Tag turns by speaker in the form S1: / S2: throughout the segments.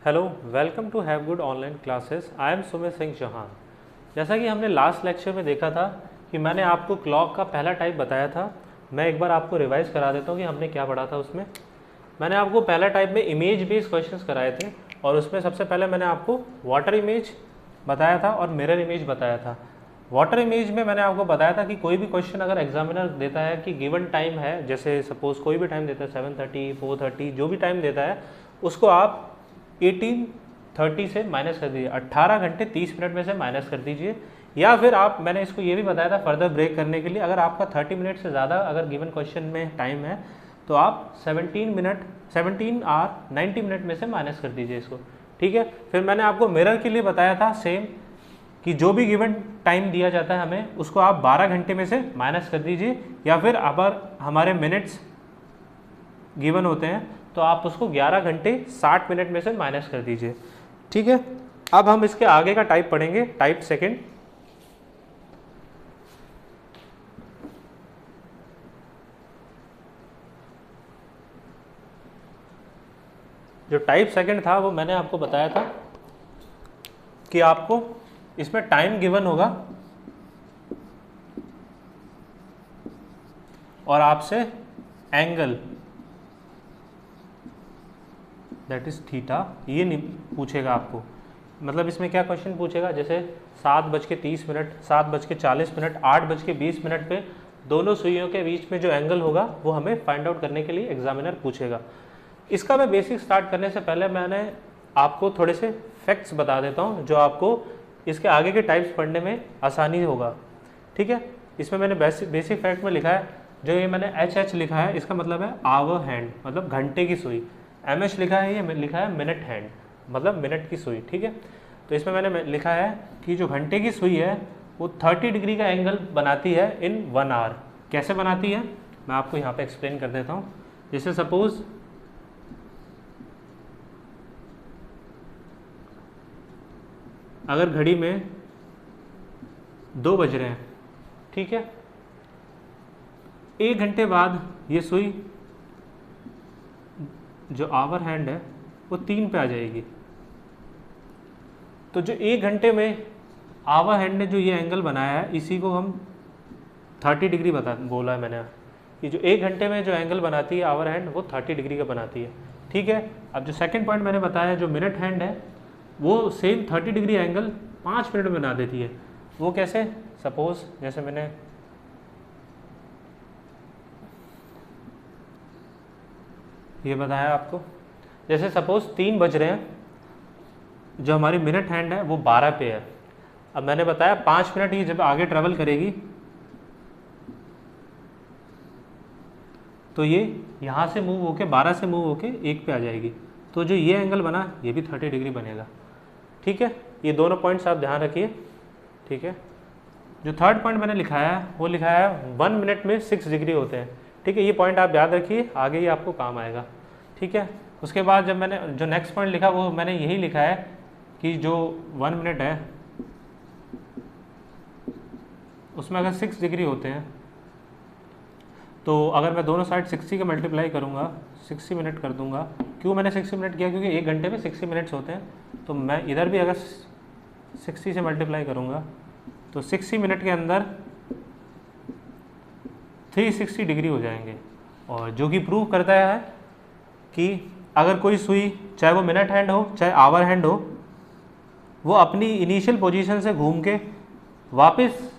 S1: Hello, welcome to have good online classes. I am Sumit Singh Chauhan. जैसा कि हमने लास्ट लेक्चर में देखा था कि मैंने आपको क्लॉक का पहला टाइप बताया था। मैं एक बार आपको रिवाइज करा देता हूँ कि हमने क्या पढ़ा था। उसमें मैंने आपको पहला टाइप में इमेज बेस्ड क्वेश्चंस कराए थे और उसमें सबसे पहले मैंने आपको वाटर इमेज बताया था और मिरर इमेज बताया था। वाटर इमेज में मैंने आपको बताया था कि कोई भी क्वेश्चन अगर एग्जामिनर देता है कि गिवन टाइम है, जैसे सपोज कोई भी टाइम देता है 7:30, 4:30, जो भी टाइम देता है उसको आप 18:30 से माइनस कर दीजिए, 18 घंटे 30 मिनट में से माइनस कर दीजिए। या फिर आप, मैंने इसको ये भी बताया था फर्दर ब्रेक करने के लिए, अगर आपका 30 मिनट से ज़्यादा अगर गिवन क्वेश्चन में टाइम है तो आप 17 आवर 90 मिनट में से माइनस कर दीजिए इसको। ठीक है। फिर मैंने आपको मिरर के लिए बताया था सेम, कि जो भी गिवन टाइम दिया जाता है हमें उसको आप 12 घंटे में से माइनस कर दीजिए, या फिर अगर हमारे मिनट्स गिवन होते हैं तो आप उसको 11 घंटे 60 मिनट में से माइनस कर दीजिए। ठीक है। अब हम इसके आगे का टाइप पढ़ेंगे, टाइप सेकंड। जो टाइप सेकंड था वो मैंने आपको बताया था कि आपको इसमें टाइम गिवन होगा और आपसे एंगल दैट इज थीटा ये नहीं पूछेगा आपको। मतलब इसमें क्या क्वेश्चन पूछेगा, जैसे 7:30, 7:40, 8:20 पे दोनों सुइयों के बीच में जो एंगल होगा वो हमें फाइंड आउट करने के लिए एग्जामिनर पूछेगा। इसका मैं बेसिक स्टार्ट करने से पहले मैंने आपको थोड़े से फैक्ट्स बता देता हूँ जो आपको इसके आगे के टाइप्स पढ़ने में आसानी होगा। ठीक है। इसमें मैंने बेसिक फैक्ट में लिखा है, जो ये मैंने एच लिखा है इसका मतलब है आवर हैंड, मतलब घंटे की सुई। एमएच लिखा है, ये लिखा है मिनट हैंड, मतलब मिनट की सुई। ठीक है। तो इसमें मैंने लिखा है कि जो घंटे की सुई है वो 30 डिग्री का एंगल बनाती है इन 1 आवर। कैसे बनाती है मैं आपको यहाँ पे एक्सप्लेन कर देता हूँ। जैसे सपोज अगर घड़ी में 2 बज रहे हैं, ठीक है, 1 घंटे बाद ये सुई जो आवर हैंड है वो 3 पे आ जाएगी। तो जो 1 घंटे में आवर हैंड ने जो ये एंगल बनाया है इसी को हम 30 डिग्री बोला है मैंने, कि जो 1 घंटे में जो एंगल बनाती है आवर हैंड वो 30 डिग्री का बनाती है। ठीक है। अब जो सेकंड पॉइंट मैंने बताया, जो मिनट हैंड है वो सेम 30 डिग्री एंगल 5 मिनट में बना देती है। वो कैसे, सपोज जैसे मैंने ये बताया आपको, जैसे सपोज 3 बज रहे हैं, जो हमारी मिनट हैंड है वो 12 पे है। अब मैंने बताया 5 मिनट ही जब आगे ट्रेवल करेगी तो ये यहाँ से मूव होके 12 से मूव होके 1 पे आ जाएगी। तो जो ये एंगल बना ये भी 30 डिग्री बनेगा। ठीक है। ये दोनों पॉइंट्स आप ध्यान रखिए। ठीक है। जो थर्ड पॉइंट मैंने लिखाया है वो लिखाया है 1 मिनट में 6 डिग्री होते हैं। ठीक है। ये पॉइंट आप याद रखिए, आगे ही आपको काम आएगा। ठीक है। उसके बाद जब मैंने जो नेक्स्ट पॉइंट लिखा वो मैंने यही लिखा है कि जो 1 मिनट है उसमें अगर 6 डिग्री होते हैं तो अगर मैं दोनों साइड 60 का मल्टीप्लाई करूँगा, 60 मिनट कर दूंगा। क्यों मैंने 60 मिनट किया, क्योंकि 1 घंटे में 60 मिनट्स होते हैं। तो मैं इधर भी अगर 60 से मल्टीप्लाई करूँगा तो 60 मिनट के अंदर 360 डिग्री हो जाएंगे। और जो कि प्रूव करता है कि अगर कोई सुई, चाहे वो मिनट हैंड हो चाहे आवर हैंड हो, वो अपनी इनिशियल पोजीशन से घूम के वापस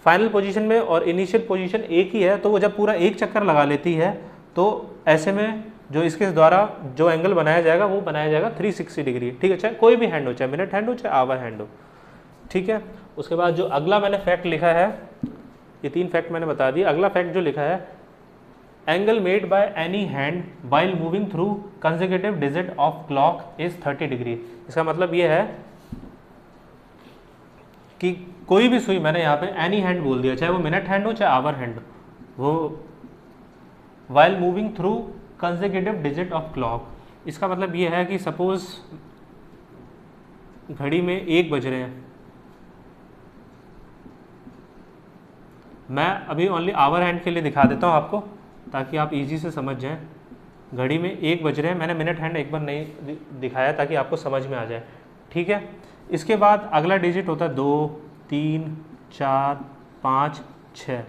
S1: फाइनल पोजीशन में, और इनिशियल पोजीशन एक ही है, तो वो जब पूरा एक चक्कर लगा लेती है तो ऐसे में जो इसके द्वारा जो एंगल बनाया जाएगा वो बनाया जाएगा 360 डिग्री। ठीक है। चाहे कोई भी हैंड हो, चाहे मिनट हैंड हो चाहे आवर हैंड हो। ठीक है। उसके बाद जो अगला मैंने फैक्ट लिखा है, ये 3 फैक्ट मैंने बता दिया। अगला फैक्ट जो लिखा है, angle made by any hand while moving through consecutive digit of clock is 30 degree. इसका मतलब ये है कि कोई भी सुई, मैंने यहाँ पे एनी हैंड बोल दिया, चाहे वो मिनट हैंड हो चाहे आवर हैंड हो, वो while moving through consecutive digit of clock. इसका मतलब ये है कि सपोज घड़ी में 1 बज रहे हैं, मैं अभी ओनली आवर हैंड के लिए दिखा देता हूँ आपको ताकि आप इजी से समझ जाएं। घड़ी में 1 बज रहे हैं। मैंने मिनट हैंड एक बार नहीं दिखाया ताकि आपको समझ में आ जाए, ठीक है। इसके बाद अगला डिजिट होता है 2, 3, 4, 5, 6।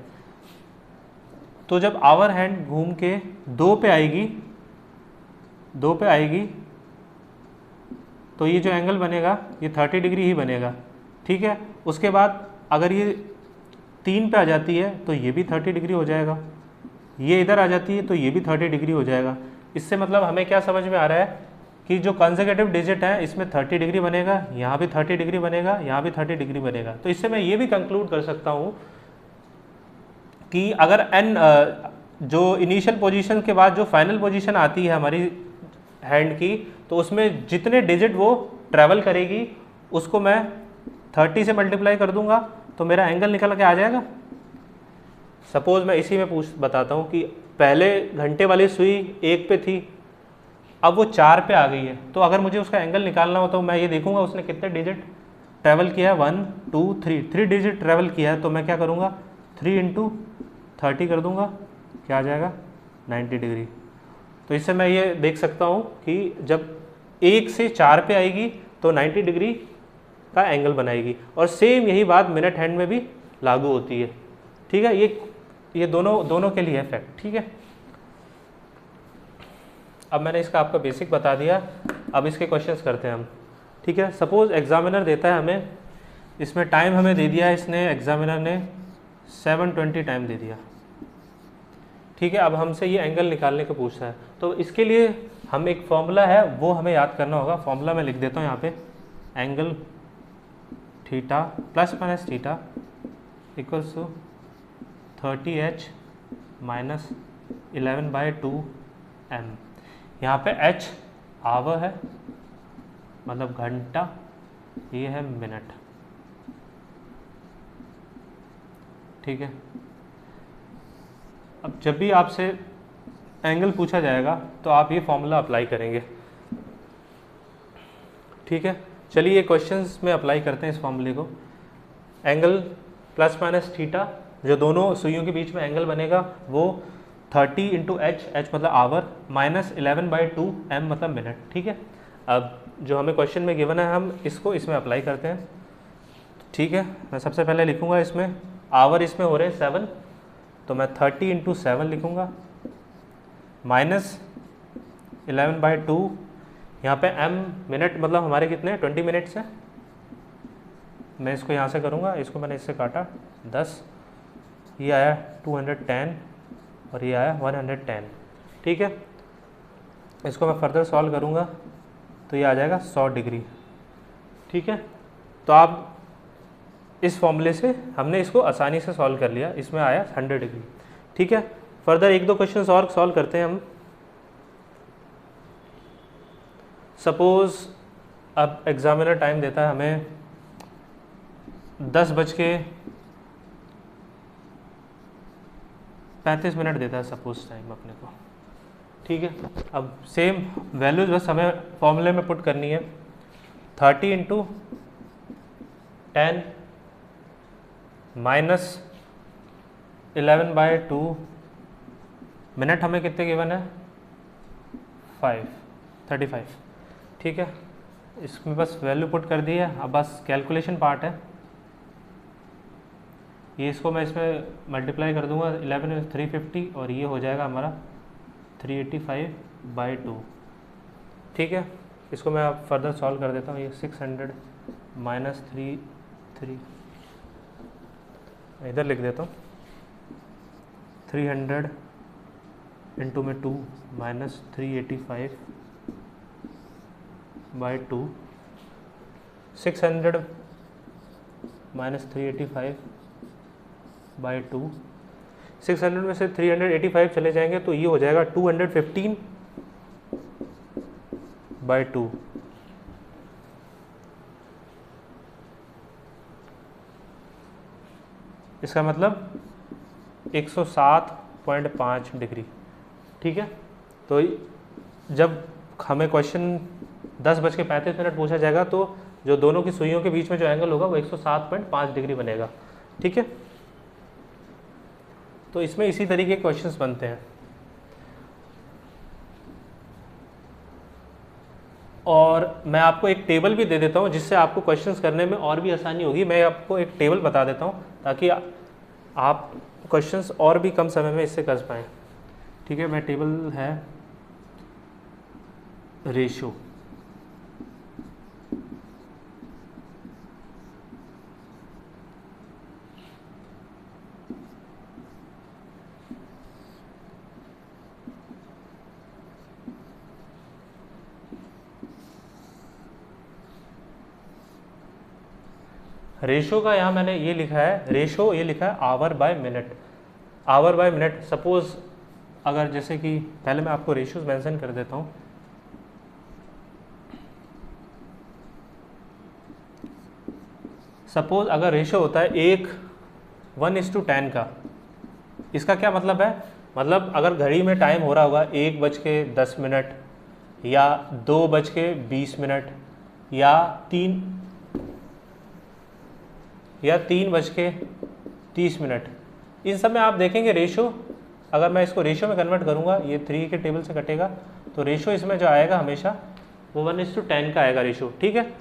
S1: तो जब आवर हैंड घूम के 2 पे आएगी, 2 पे आएगी तो ये जो एंगल बनेगा ये 30 डिग्री ही बनेगा, ठीक है। उसके बाद अगर ये 3 पे आ जाती है तो ये भी 30 डिग्री हो जाएगा, ये इधर आ जाती है तो ये भी 30 डिग्री हो जाएगा। इससे मतलब हमें क्या समझ में आ रहा है कि जो कंसेक्यूटिव डिजिट है इसमें 30 डिग्री बनेगा, यहाँ भी 30 डिग्री बनेगा, यहाँ भी 30 डिग्री बनेगा। तो इससे मैं ये भी कंक्लूड कर सकता हूँ कि अगर n जो इनिशियल पोजीशन के बाद जो फाइनल पोजीशन आती है हमारी हैंड की, तो उसमें जितने डिजिट वो ट्रैवल करेगी उसको मैं 30 से मल्टीप्लाई कर दूंगा तो मेरा एंगल निकल के आ जाएगा। सपोज मैं इसी में बताता हूँ कि पहले घंटे वाली सुई 1 पे थी, अब वो 4 पे आ गई है, तो अगर मुझे उसका एंगल निकालना हो तो मैं ये देखूंगा उसने कितने डिजिट ट्रैवल किया है। 1, 2, 3 डिजिट ट्रैवल किया है, तो मैं क्या करूँगा 3 × 30 कर दूंगा, क्या आ जाएगा 90 डिग्री। तो इससे मैं ये देख सकता हूँ कि जब 1 से 4 पे आएगी तो 90 डिग्री का एंगल बनाएगी। और सेम यही बात मिनट हैंड में भी लागू होती है, ठीक है। ये दोनों के लिए है फैक्ट, ठीक है। अब मैंने इसका आपका बेसिक बता दिया, अब इसके क्वेश्चंस करते हैं हम, ठीक है। सपोज एग्जामिनर देता है हमें, इसमें टाइम हमें दे दिया है, इसने एग्जामिनर ने 7:20 टाइम दे दिया, ठीक है। अब हमसे ये एंगल निकालने को पूछा है, तो इसके लिए हम एक फॉर्मूला है वो हमें याद करना होगा। फॉर्मूला मैं लिख देता हूँ यहाँ पे, angle theta plus minus theta equals to 30h minus 11/2m। यहाँ पे h आवर है, मतलब घंटा, ये है मिनट, ठीक है। अब जब भी आपसे एंगल पूछा जाएगा तो आप ये फॉर्मूला अप्लाई करेंगे, ठीक है। चलिए क्वेश्चंस में अप्लाई करते हैं इस फॉर्मूले को। एंगल प्लस माइनस थीटा, जो दोनों सुइयों के बीच में एंगल बनेगा वो 30 × h, h मतलब आवर, माइनस 11/2m मतलब मिनट, ठीक है। अब जो हमें क्वेश्चन में गिवन है हम इसको इसमें अप्लाई करते हैं, ठीक है। मैं सबसे पहले लिखूँगा इसमें आवर, इसमें हो रहे हैं 7, तो मैं 30 × 7 लिखूँगा, माइनस 11/2, यहाँ पे m मिनट मतलब हमारे कितने 20 मिनट्स हैं। मैं इसको यहाँ से करूँगा, इसको मैंने इससे काटा 10, ये आया 210 और ये आया 110, ठीक है। इसको मैं फर्दर सॉल्व करूँगा तो ये आ जाएगा 100 डिग्री, ठीक है। तो आप इस फॉर्मूले से हमने इसको आसानी से सॉल्व कर लिया, इसमें आया 100 डिग्री, ठीक है। फर्दर 1-2 क्वेश्चन और सॉल्व करते हैं हम। सपोज अब एग्जामिनर टाइम देता है हमें 10:35 देता है सपोज टाइम अपने को, ठीक है। अब सेम वैल्यूज बस हमें फॉर्मूले में पुट करनी है, 30 × 10 माइनस 11/2, मिनट हमें कितने गिवन है 35, ठीक है। इसमें बस वैल्यू पुट कर दी है, अब बस कैलकुलेशन पार्ट है। ये इसको मैं इसमें मल्टीप्लाई कर दूंगा, 11 में 350 और ये हो जाएगा हमारा 385/2, ठीक है। इसको मैं अब फर्दर सॉल्व कर देता हूँ। ये 600 माइनस 3 इधर लिख देता हूँ, 300 इंटू में 2 माइनस 385/2, 600 माइनस 385/2, 600 में से 385 चले जाएंगे तो ये हो जाएगा 215/2, इसका मतलब 107.5 डिग्री, ठीक है। तो जब हमें क्वेश्चन 10:35 पूछा जाएगा तो जो दोनों की सुइयों के बीच में जो एंगल होगा वो 107.5 डिग्री बनेगा, ठीक है। तो इसमें इसी तरीके के क्वेश्चंस बनते हैं। और मैं आपको एक टेबल भी दे देता हूँ जिससे आपको क्वेश्चंस करने में और भी आसानी होगी। मैं आपको एक टेबल बता देता हूँ ताकि आप क्वेश्चंस और भी कम समय में इससे कर पाएँ। ठीक है, मैं टेबल है रेशो। रेशो का यहाँ मैंने ये लिखा है, रेशो ये लिखा है hour by minute. Hour by minute, suppose अगर जैसे कि पहले मैं आपको रेशोज मेंशन कर देता हूँ। सपोज अगर रेशो होता है 1:10 का, इसका क्या मतलब है? मतलब अगर घड़ी में टाइम हो रहा होगा 1:10 या 2:20 या 3:30, इन सब में आप देखेंगे रेशो, अगर मैं इसको रेशो में कन्वर्ट करूंगा, ये 3 के टेबल से कटेगा, तो रेशो इसमें जो आएगा हमेशा वो 1:10 का आएगा रेशो। ठीक है,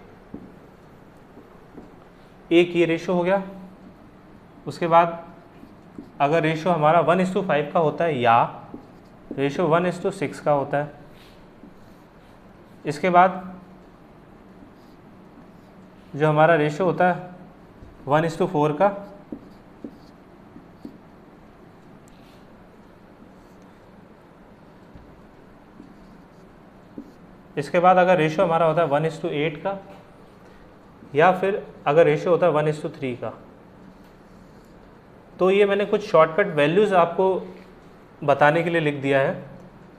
S1: एक ये रेशो हो गया। उसके बाद अगर रेशो हमारा 1:5 का होता है या रेशो 1:6 का होता है। इसके बाद जो हमारा रेशो होता है 1:4 का, इसके बाद अगर रेशो हमारा होता है 1:8 का, या फिर अगर रेशो होता है 1:3 का। तो ये मैंने कुछ शॉर्टकट वैल्यूज़ आपको बताने के लिए लिख दिया है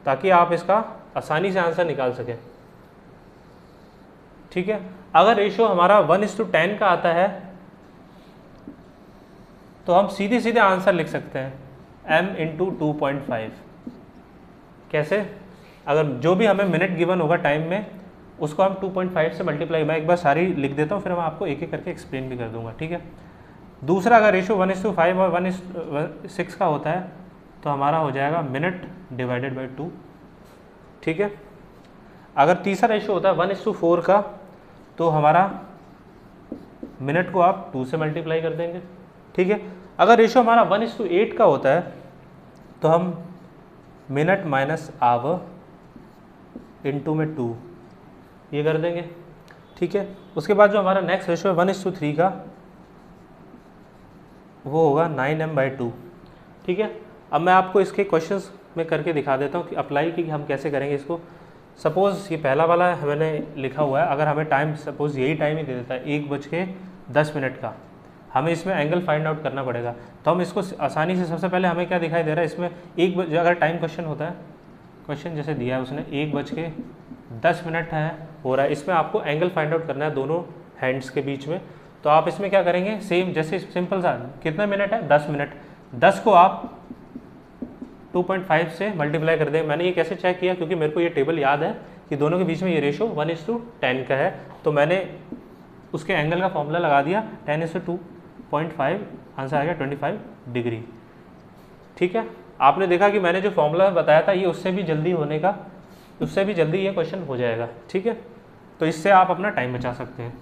S1: ताकि आप इसका आसानी से आंसर निकाल सकें। ठीक है, अगर रेशो हमारा 1:10 का आता है तो हम सीधे सीधे आंसर लिख सकते हैं m/2.5। कैसे? अगर जो भी हमें मिनट गिवन होगा टाइम में, उसको हम 2.5 से मल्टीप्लाई, मैं एक बार सारी लिख देता हूँ, फिर मैं आपको एक एक करके एक्सप्लेन भी कर दूंगा। ठीक है, दूसरा अगर रेशो 1:5 और 1:6 का होता है तो हमारा हो जाएगा मिनट डिवाइडेड बाई 2। ठीक है, अगर तीसरा रेशो होता है 1:4 का तो हमारा मिनट को आप 2 से मल्टीप्लाई कर देंगे। ठीक है, अगर रेशो हमारा 1:8 का होता है तो हम मिनट माइनस आवर इंटू में 2 ये कर देंगे। ठीक है, उसके बाद जो हमारा नेक्स्ट रेशो है 1:3 का, वो होगा 9m/2। ठीक है, अब मैं आपको इसके क्वेश्चंस में करके दिखा देता हूँ कि अप्लाई कि हम कैसे करेंगे इसको। सपोज़ ये पहला वाला मैंने लिखा हुआ है, अगर हमें टाइम सपोज़ यही टाइम ही दे देता है 1:10 का, हमें इसमें एंगल फाइंड आउट करना पड़ेगा। तो हम इसको आसानी से, सबसे पहले हमें क्या दिखाई दे रहा है इसमें, अगर टाइम क्वेश्चन होता है, क्वेश्चन जैसे दिया है उसने 1:10 है हो रहा है, इसमें आपको एंगल फाइंड आउट करना है दोनों हैंड्स के बीच में। तो आप इसमें क्या करेंगे, सेम जैसे सिंपल सा, कितना मिनट है 10 मिनट, 10 को आप 2.5 से मल्टीप्लाई कर दें। मैंने ये कैसे चेक किया, क्योंकि मेरे को ये टेबल याद है कि दोनों के बीच में ये रेशो 1:10 का है, तो मैंने उसके एंगल का फॉर्मूला लगा दिया 10:2.5, आंसर आ गया 25 डिग्री। ठीक है, आपने देखा कि मैंने जो फॉर्मूला बताया था ये उससे भी जल्दी ये क्वेश्चन हो जाएगा। ठीक है, तो इससे आप अपना टाइम बचा सकते हैं।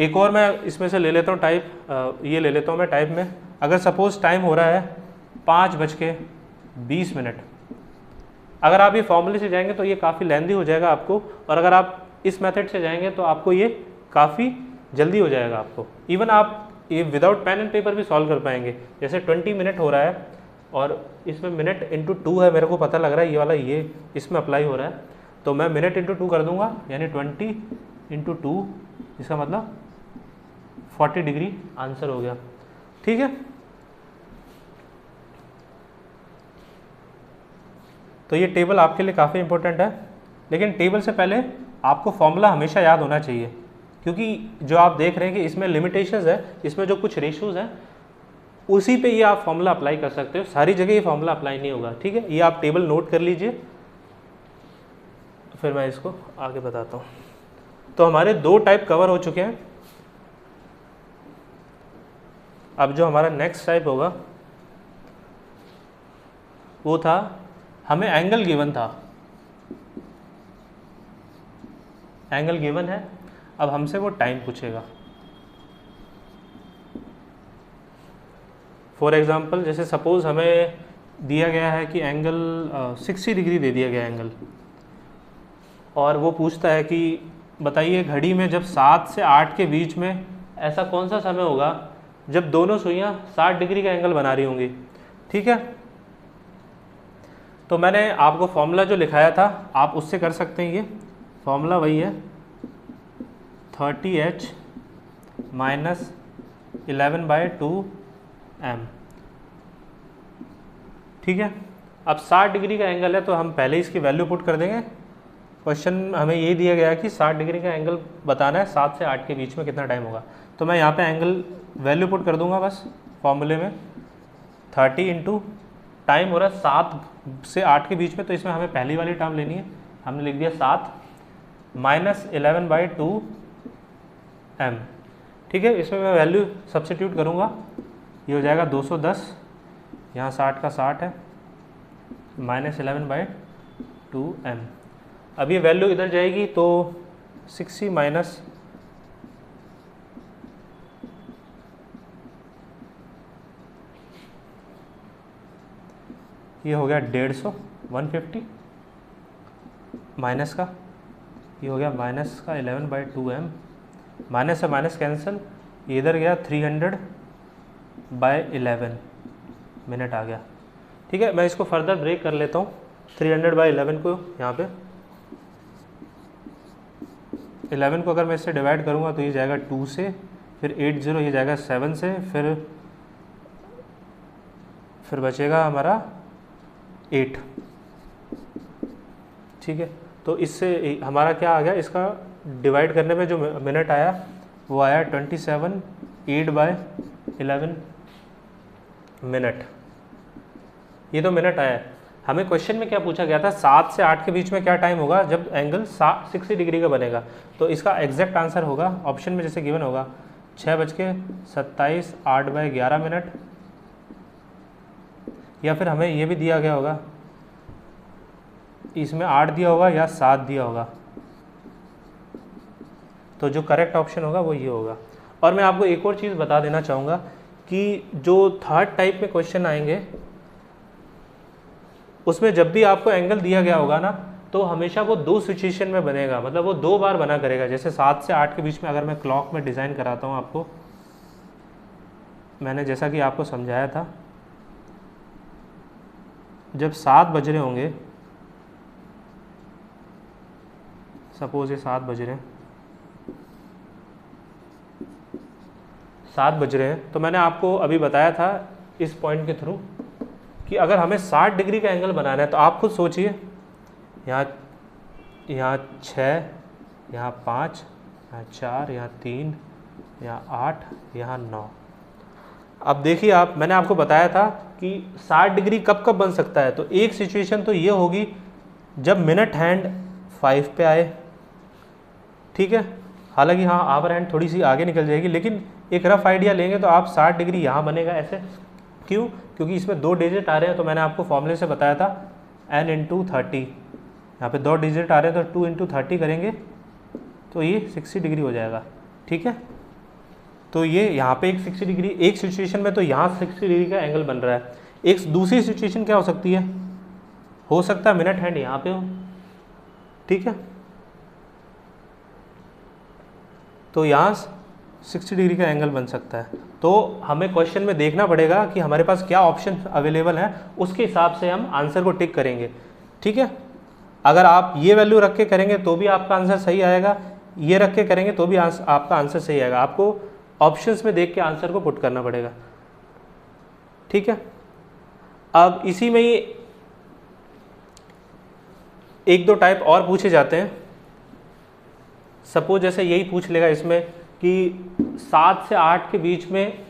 S1: एक और मैं इसमें से ले लेता हूँ टाइप, ये ले लेता हूँ मैं टाइप में। अगर सपोज टाइम हो रहा है 5:20, अगर आप ये फॉर्मूले से जाएंगे तो ये काफ़ी लेंदी हो जाएगा आपको, और अगर आप इस मेथड से जाएंगे तो आपको ये काफ़ी जल्दी हो जाएगा आपको। इवन आप ये विदाउट पेन एंड पेपर भी सॉल्व कर पाएंगे। जैसे 20 मिनट हो रहा है और इसमें मिनट इंटू 2 है, मेरे को पता लग रहा है ये वाला ये इसमें अप्लाई हो रहा है, तो मैं मिनट इंटू 2 कर दूंगा, यानी 20 इंटू 2, इसका मतलब 40 डिग्री आंसर हो गया। ठीक है, तो ये टेबल आपके लिए काफ़ी इंपॉर्टेंट है, लेकिन टेबल से पहले आपको फॉर्मूला हमेशा याद होना चाहिए, क्योंकि जो आप देख रहे हैं कि इसमें लिमिटेशंस है, इसमें जो कुछ रेशोज़ हैं उसी पे ये आप फॉर्मूला अप्लाई कर सकते हो, सारी जगह ये फॉर्मूला अप्लाई नहीं होगा। ठीक है, ये आप टेबल नोट कर लीजिए, फिर मैं इसको आगे बताता हूँ। तो हमारे 2 टाइप कवर हो चुके हैं। अब जो हमारा नेक्स्ट टाइप होगा वो था, हमें एंगल गिवन था एंगल गिवन है, अब हमसे वो टाइम पूछेगा। फॉर एग्जांपल जैसे सपोज़ हमें दिया गया है कि एंगल 60 डिग्री दे दिया गया एंगल, और वो पूछता है कि बताइए घड़ी में जब 7 से 8 के बीच में ऐसा कौन सा समय होगा जब दोनों सुइयां 60 डिग्री का एंगल बना रही होंगी। ठीक है, तो मैंने आपको फॉर्मूला जो लिखाया था आप उससे कर सकते हैं। ये फॉर्मूला वही है 30h माइनस 11/2m। ठीक है, अब 60 डिग्री का एंगल है तो हम पहले इसकी वैल्यू पुट कर देंगे। क्वेश्चन हमें ये दिया गया है कि 60 डिग्री का एंगल बताना है 7 से 8 के बीच में कितना टाइम होगा, तो मैं यहाँ पे एंगल वैल्यू पुट कर दूंगा बस फॉर्मूले में। 30 इंटू टाइम हो रहा है 7 से 8 के बीच में, तो इसमें हमें पहली वाली टर्म लेनी है, हमने लिख दिया 7 माइनस 11/2m। ठीक है, इसमें मैं वैल्यू सब्स्टिट्यूट करूँगा, ये हो जाएगा 210, यहाँ 60 का 60 है, माइनस 11/2m। अब ये वैल्यू इधर जाएगी तो 60 माइनस ये हो गया 150, 150 माइनस का ये हो गया माइनस का 11/2m, माइनस से माइनस कैंसिल, ये इधर गया 300/11 मिनट आ गया। ठीक है, मैं इसको फर्दर ब्रेक कर लेता हूँ। 300/11 को यहाँ पे 11 को अगर मैं इससे डिवाइड करूँगा तो ये जाएगा 2 से, फिर 80 ये जाएगा 7 से, फिर बचेगा हमारा 8। ठीक है, तो इससे हमारा क्या आ गया, इसका डिवाइड करने में जो मिनट आया वो आया 27 8/11 मिनट। ये तो मिनट आया है। हमें क्वेश्चन में क्या पूछा गया था, 7 से 8 के बीच में क्या टाइम होगा जब एंगल 60 डिग्री का बनेगा, तो इसका एग्जैक्ट आंसर होगा ऑप्शन में जैसे गिवन होगा 6:27 8/11 मिनट, या फिर हमें ये भी दिया गया होगा, इसमें 8 दिया होगा या 7 दिया होगा, तो जो करेक्ट ऑप्शन होगा वो ये होगा। और मैं आपको एक और चीज़ बता देना चाहूँगा कि जो थर्ड टाइप में क्वेश्चन आएंगे उसमें जब भी आपको एंगल दिया गया होगा ना, तो हमेशा वो 2 सिचुएशन में बनेगा, मतलब वो 2 बार बना करेगा। जैसे 7 से 8 के बीच में अगर मैं क्लॉक में डिज़ाइन कराता हूँ आपको, मैंने जैसा कि आपको समझाया था, जब 7 बज रहे होंगे, सपोज ये 7 बज रहे हैं, 7 बज रहे हैं, तो मैंने आपको अभी बताया था इस पॉइंट के थ्रू कि अगर हमें 60 डिग्री का एंगल बनाना है तो आप खुद सोचिए, यहाँ 6, यहाँ 5, यहाँ 4, यहाँ 3, यहाँ 8, यहाँ 9। अब देखिए आप, मैंने आपको बताया था कि 60 डिग्री कब कब बन सकता है, तो एक सिचुएशन तो ये होगी जब मिनट हैंड 5 पे आए। ठीक है, हालांकि हाँ आवर हैंड थोड़ी सी आगे निकल जाएगी, लेकिन एक रफ आइडिया लेंगे तो आप 60 डिग्री यहाँ बनेगा ऐसे। क्यों? क्योंकि इसमें 2 डिजिट आ रहे हैं, तो मैंने आपको फॉर्मूले से बताया था n × 30, यहाँ पे 2 डिजिट आ रहे हैं तो 2 × 30 करेंगे तो ये 60 डिग्री हो जाएगा। ठीक है, तो ये यहाँ पे एक 60 डिग्री, एक सिचुएशन में तो यहाँ 60 डिग्री का एंगल बन रहा है। एक दूसरी सिचुएशन क्या हो सकती है, हो सकता है मिनट हैंड यहाँ पे हो। ठीक है, तो यहाँ 60 डिग्री का एंगल बन सकता है। तो हमें क्वेश्चन में देखना पड़ेगा कि हमारे पास क्या ऑप्शन अवेलेबल है, उसके हिसाब से हम आंसर को टिक करेंगे। ठीक है, अगर आप ये वैल्यू रख के करेंगे तो भी आपका आंसर सही आएगा, ये रख के करेंगे तो भी आपका आंसर सही आएगा। आपको ऑप्शंस में देख के आंसर को पुट करना पड़ेगा। ठीक है, अब इसी में ही 1-2 टाइप और पूछे जाते हैं। सपोज जैसे यही पूछ लेगा इसमें कि 7 से 8 के बीच में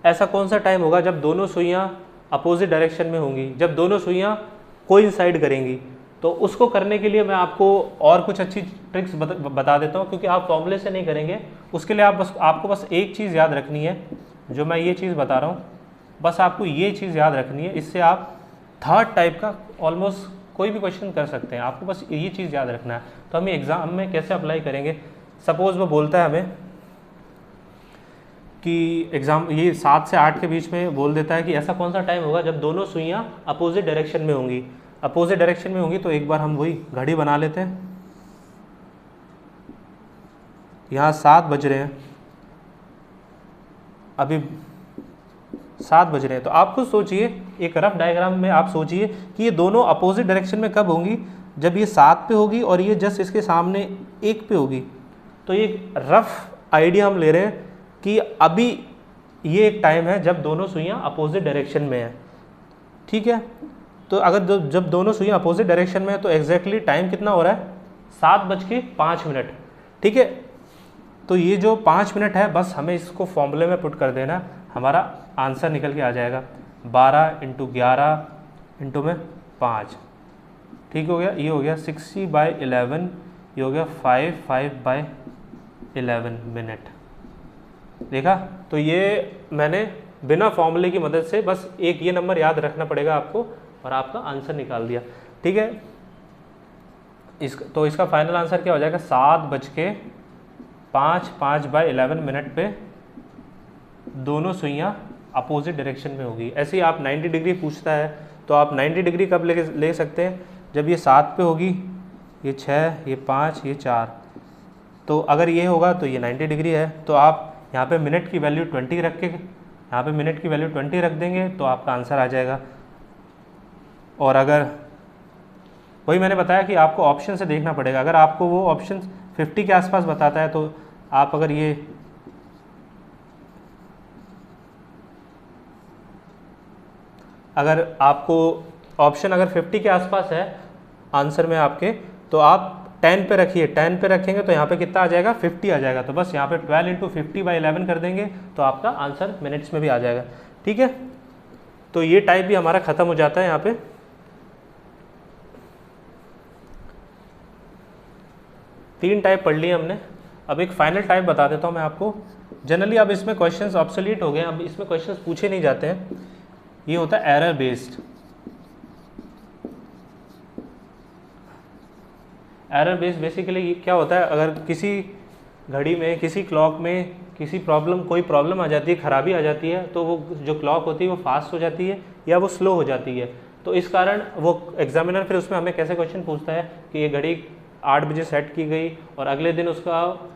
S1: ऐसा कौन सा टाइम होगा जब दोनों सुइयां अपोजिट डायरेक्शन में होंगी, जब दोनों सुइयां कोइंसाइड करेंगी। तो उसको करने के लिए मैं आपको और कुछ अच्छी ट्रिक्स बता देता हूँ, क्योंकि आप फॉर्मूले से नहीं करेंगे। उसके लिए आपको बस एक चीज़ याद रखनी है, जो मैं ये चीज़ बता रहा हूँ, बस आपको ये चीज़ याद रखनी है। इससे आप थर्ड टाइप का ऑलमोस्ट कोई भी क्वेश्चन कर सकते हैं, आपको बस ये चीज़ याद रखना है। तो हम एग्ज़ाम में कैसे अप्लाई करेंगे, सपोज़ वो बोलता है हमें कि एग्ज़ाम ये 7 से 8 के बीच में बोल देता है कि ऐसा कौन सा टाइम होगा जब दोनों सुइयाँ अपोजिट डायरेक्शन में होंगी। अपोजिट डायरेक्शन में होंगी तो एक बार हम वही घड़ी बना लेते हैं। यहाँ 7 बज रहे हैं, अभी 7 बज रहे हैं, तो आप खुद सोचिए, एक रफ डायग्राम में आप सोचिए कि ये दोनों अपोजिट डायरेक्शन में कब होंगी, जब ये 7 पे होगी और ये जस्ट इसके सामने 1 पे होगी। तो ये रफ आइडिया हम ले रहे हैं कि अभी ये एक टाइम है जब दोनों सुइयाँ अपोजिट डायरेक्शन में है, ठीक है। तो अगर जब दोनों सुइयाँ अपोजिट डायरेक्शन में है तो एग्जैक्टली टाइम कितना हो रहा है, 7:05, ठीक है। तो ये जो 5 मिनट है, बस हमें इसको फॉर्मूले में पुट कर देना, हमारा आंसर निकल के आ जाएगा 12 × 11 × में 5, ठीक हो गया। ये हो गया 60/11, ये हो गया 5/11 मिनट। देखा, तो ये मैंने बिना फॉर्मूले की मदद से बस एक ये नंबर याद रखना पड़ेगा आपको और आपका आंसर निकाल दिया, ठीक है। तो इसका फाइनल आंसर क्या हो जाएगा, 7:05 मिनट पे दोनों सुइयाँ अपोजिट डायरेक्शन में होगी। ऐसे ही आप 90 डिग्री पूछता है तो आप 90 डिग्री कब ले सकते हैं, जब ये 7 पे होगी, ये 6, ये 5, ये 4। तो अगर ये होगा तो ये 90 डिग्री है, तो आप यहाँ पे मिनट की वैल्यू 20 रख के, यहाँ पे मिनट की वैल्यू 20 रख देंगे तो आपका आंसर आ जाएगा। और अगर वही मैंने बताया कि आपको ऑप्शन से देखना पड़ेगा, अगर आपको वो ऑप्शन 50 के आसपास बताता है तो आप अगर ये अगर आपको ऑप्शन अगर 50 के आसपास है आंसर में आपके, तो आप 10 पे रखिए, 10 पे रखेंगे तो यहाँ पे कितना आ जाएगा, 50 आ जाएगा। तो बस यहाँ पे 12 × 50/11 कर देंगे तो आपका आंसर मिनट्स में भी आ जाएगा, ठीक है। तो ये टाइप भी हमारा ख़त्म हो जाता है। यहाँ पे 3 टाइप पढ़ लिए हमने। अब एक फाइनल टाइप बता देता हूँ मैं आपको। जनरली अब इसमें क्वेश्चंस ऑब्सोलीट हो गए, अब इसमें क्वेश्चंस पूछे नहीं जाते हैं। ये होता है error based. Error based basically क्या होता है, अगर किसी घड़ी में, किसी क्लॉक में कोई प्रॉब्लम आ जाती है, ख़राबी आ जाती है, तो वो जो क्लॉक होती है वो फास्ट हो जाती है या वो स्लो हो जाती है। तो इस कारण वो एग्जामिनर फिर उसमें हमें कैसे क्वेश्चन पूछता है कि ये घड़ी 8 बजे सेट की गई और अगले दिन उसका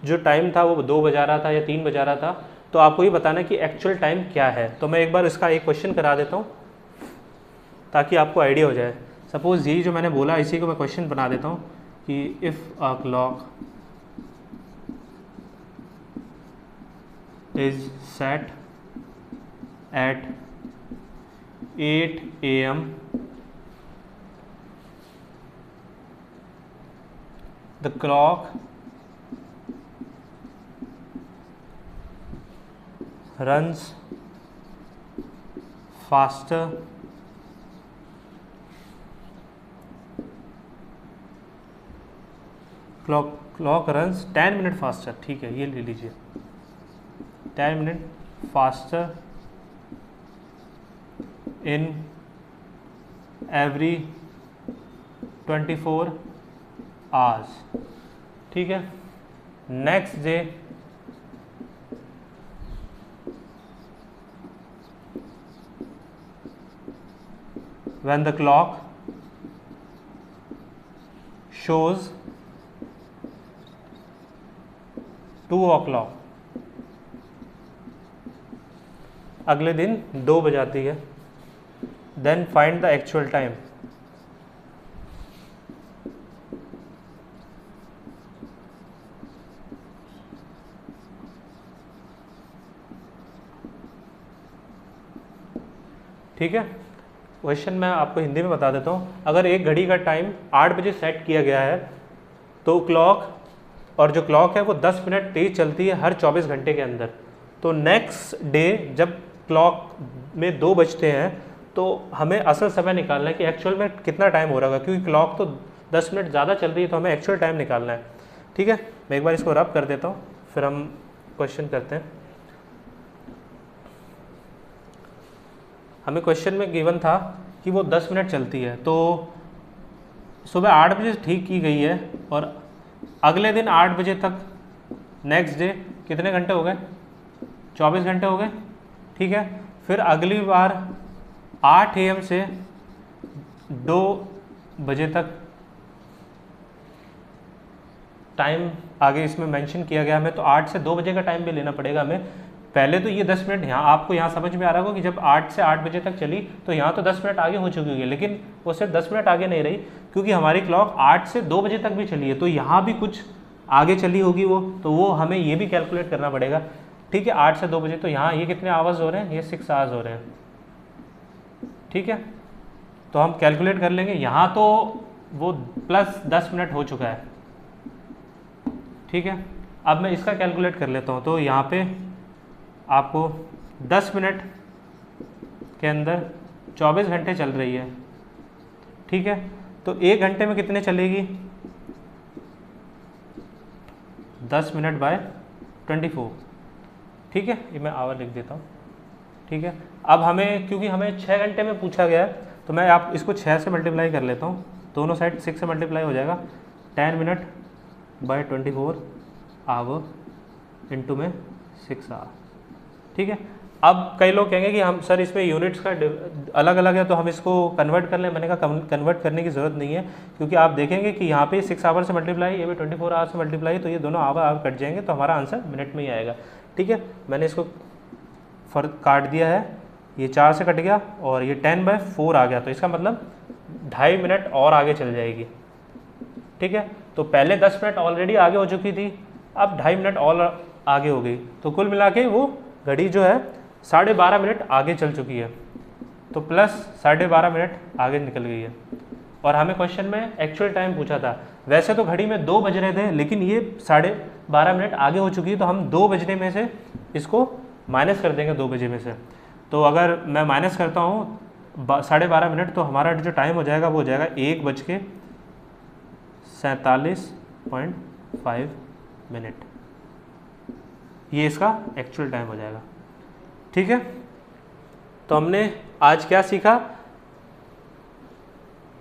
S1: जो टाइम था वो 2 बजा रहा था या 3 बजा रहा था, तो आपको ये बताना है कि एक्चुअल टाइम क्या है। तो मैं एक बार इसका एक क्वेश्चन करा देता हूँ ताकि आपको आइडिया हो जाए। सपोज़ यही जो मैंने बोला इसी को मैं क्वेश्चन बना देता हूँ कि if a clock is set at 8 AM the clock runs faster clock runs 10 minute faster, ठीक है, ये ले लीजिए, 10 minute faster in every 24 hours, ठीक है। Next day when the clock shows 2 o'clock, अगले दिन 2 बजाती है, then find the actual time। ठीक है, क्वेश्चन मैं आपको हिंदी में बता देता हूँ। अगर एक घड़ी का टाइम 8 बजे सेट किया गया है तो क्लॉक, और जो क्लॉक है वो 10 मिनट तेज चलती है हर 24 घंटे के अंदर। तो नेक्स्ट डे जब क्लॉक में 2 बजते हैं तो हमें असल समय निकालना है कि एक्चुअल में कितना टाइम हो रहा होगा, क्योंकि क्लॉक तो 10 मिनट ज़्यादा चल रही है तो हमें एक्चुअल टाइम निकालना है। ठीक है, मैं एक बार इसको रब कर देता हूँ फिर हम क्वेश्चन करते हैं। हमें क्वेश्चन में गिवन था कि वो 10 मिनट चलती है, तो सुबह 8 बजे ठीक की गई है और अगले दिन 8 बजे तक नेक्स्ट डे कितने घंटे हो गए? 24 घंटे हो गए। ठीक है, फिर अगली बार 8 AM से 2 बजे तक टाइम आगे इसमें मेंशन किया गया हमें, तो 8 से 2 बजे का टाइम भी लेना पड़ेगा हमें। पहले तो ये 10 मिनट यहाँ आपको यहाँ समझ में आ रहा होगा कि जब 8 से 8 बजे तक चली तो यहाँ तो 10 मिनट आगे हो चुकी होगी, लेकिन वो सिर्फ 10 मिनट आगे नहीं रही, क्योंकि हमारी क्लॉक 8 से 2 बजे तक भी चली है, तो यहाँ भी कुछ आगे चली होगी वो, तो वो हमें ये भी कैलकुलेट करना पड़ेगा। ठीक है, 8 से 2 बजे, तो यहाँ ये कितने आवर्स हो रहे हैं? ये 6 आवर्स हो रहे हैं। ठीक है, तो हम कैलकुलेट कर लेंगे। यहाँ तो वो प्लस 10 मिनट हो चुका है। ठीक है, अब मैं इसका कैलकुलेट कर लेता हूँ। तो यहाँ पे आपको 10 मिनट के अंदर 24 घंटे चल रही है। ठीक है, तो 1 घंटे में कितने चलेगी? 10 मिनट बाय 24। ठीक है, ये मैं आवर लिख देता हूँ। ठीक है, अब हमें, क्योंकि हमें 6 घंटे में पूछा गया है, तो मैं आप इसको 6 से मल्टीप्लाई कर लेता हूँ, दोनों साइड 6 से मल्टीप्लाई हो जाएगा। 10 मिनट बाय 24 आवर इंटू में 6 आवर। ठीक है, अब कई लोग कहेंगे कि हम सर इसमें यूनिट्स का अलग अलग है, तो हम इसको कन्वर्ट कर लें। मैंने कहा कन्वर्ट करने की ज़रूरत नहीं है, क्योंकि आप देखेंगे कि यहाँ पे 6 आवर से मल्टीप्लाई, ये भी 24 आवर से मल्टीप्लाई, तो ये दोनों आवर कट जाएंगे, तो हमारा आंसर मिनट में ही आएगा। ठीक है, मैंने इसको फर्क काट दिया है, ये 4 से कट गया और ये 10/4 आ गया, तो इसका मतलब 2.5 मिनट और आगे चल जाएगी। ठीक है, तो पहले 10 मिनट ऑलरेडी आगे हो चुकी थी, अब 2.5 मिनट और आगे हो गई, तो कुल मिला के वो घड़ी जो है 12.5 मिनट आगे चल चुकी है, तो प्लस 12.5 मिनट आगे निकल गई है। और हमें क्वेश्चन में एक्चुअल टाइम पूछा था, वैसे तो घड़ी में 2 बज रहे थे, लेकिन ये 12.5 मिनट आगे हो चुकी है, तो हम 2 बजने में से इसको माइनस कर देंगे 2 बजे में से। तो अगर मैं माइनस करता हूँ 12.5 मिनट, तो हमारा जो टाइम हो जाएगा वो हो जाएगा 1:47.5 मिनट। ये इसका एक्चुअल टाइम हो जाएगा। ठीक है, तो हमने आज क्या सीखा?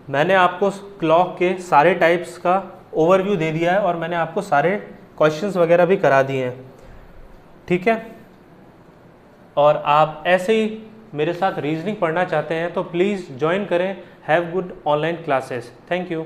S1: मैंने आपको क्लॉक के सारे टाइप्स का ओवरव्यू दे दिया है और मैंने आपको सारे क्वेश्चंस वगैरह भी करा दिए हैं। ठीक है, और आप ऐसे ही मेरे साथ रीजनिंग पढ़ना चाहते हैं तो प्लीज़ ज्वाइन करें have good online classes. Thank you.